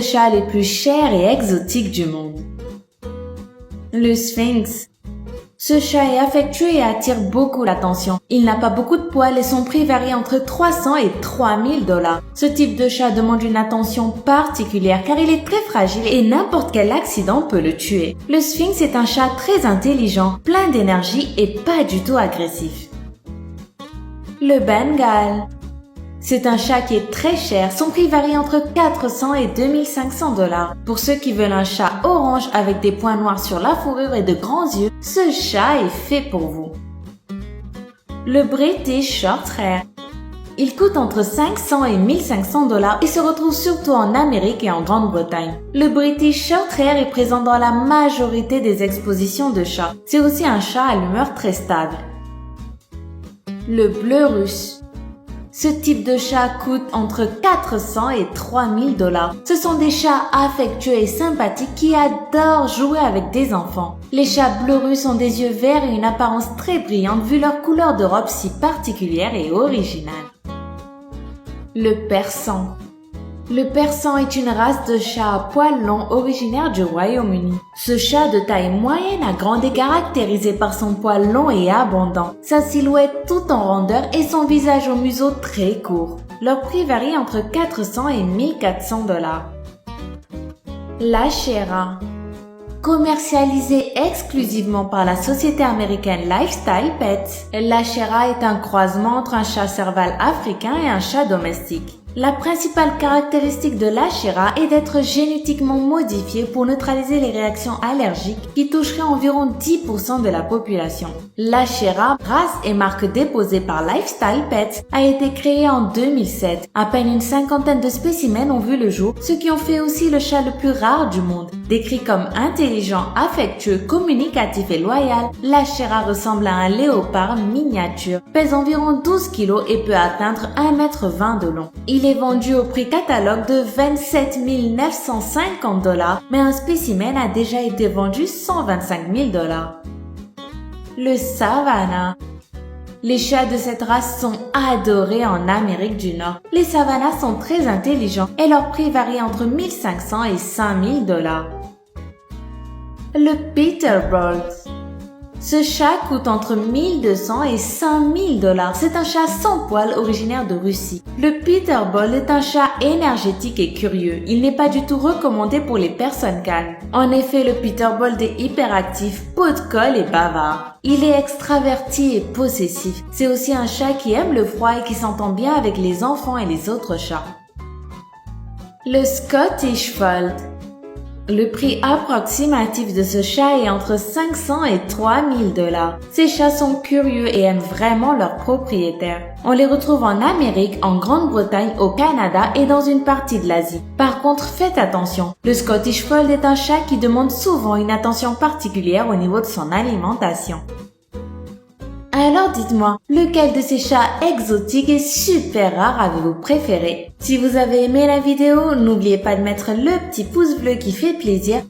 chats les plus chers et exotiques du monde. Le Sphinx. Ce chat est affectueux et attire beaucoup l'attention. Il n'a pas beaucoup de poils et son prix varie entre 300 et 3000 $. Ce type de chat demande une attention particulière car il est très fragile et n'importe quel accident peut le tuer. Le Sphinx est un chat très intelligent, plein d'énergie et pas du tout agressif. Le Bengale. C'est un chat qui est très cher, son prix varie entre 400 et 2500 $. Pour ceux qui veulent un chat orange avec des points noirs sur la fourrure et de grands yeux, ce chat est fait pour vous. Le British Shorthair. Il coûte entre 500 et 1500 $ et se retrouve surtout en Amérique et en Grande-Bretagne. Le British Shorthair est présent dans la majorité des expositions de chats. C'est aussi un chat à l'humeur très stable. Le bleu russe. Ce type de chat coûte entre 400 et 3000 $. Ce sont des chats affectueux et sympathiques qui adorent jouer avec des enfants. Les chats bleus russes ont des yeux verts et une apparence très brillante vu leur couleur de robe si particulière et originale. Le Persan. Le Persan est une race de chat à poils longs originaire du Royaume-Uni. Ce chat de taille moyenne à grande est caractérisé par son poil long et abondant, sa silhouette tout en rondeur et son visage au museau très court. Leur prix varie entre 400 et 1400 $. L'Ashera. Commercialisé exclusivement par la société américaine Lifestyle Pets, l'Ashera est un croisement entre un chat serval africain et un chat domestique. La principale caractéristique de l'Ashera est d'être génétiquement modifié pour neutraliser les réactions allergiques qui toucheraient environ 10% de la population. L'Ashera, race et marque déposée par Lifestyle Pets, a été créée en 2007. À peine une cinquantaine de spécimens ont vu le jour, ce qui en fait aussi le chat le plus rare du monde. Décrit comme intelligent, affectueux, communicatif et loyal, l'Ashera ressemble à un léopard miniature, pèse environ 12 kg et peut atteindre 1,20 m de long. Il est vendu au prix catalogue de 27 950 $, mais un spécimen a déjà été vendu 125 000 $. Le Savannah. Les chats de cette race sont adorés en Amérique du Nord. Les Savannahs sont très intelligents et leur prix varie entre 1500 et 5000 $. Le Peterbilt. Ce chat coûte entre 1200 et 5000 $. C'est un chat sans poils originaire de Russie. Le Peterbilt est un chat énergétique et curieux. Il n'est pas du tout recommandé pour les personnes calmes. En effet, le Peterbilt est hyperactif, pot de colle et bavard. Il est extraverti et possessif. C'est aussi un chat qui aime le froid et qui s'entend bien avec les enfants et les autres chats. Le Scottish Fold. Le prix approximatif de ce chat est entre 500 et 3000 $. Ces chats sont curieux et aiment vraiment leurs propriétaires. On les retrouve en Amérique, en Grande-Bretagne, au Canada et dans une partie de l'Asie. Par contre, faites attention. Le Scottish Fold est un chat qui demande souvent une attention particulière au niveau de son alimentation. Alors dites-moi, lequel de ces chats exotiques et super rares avez-vous préféré? Si vous avez aimé la vidéo, n'oubliez pas de mettre le petit pouce bleu qui fait plaisir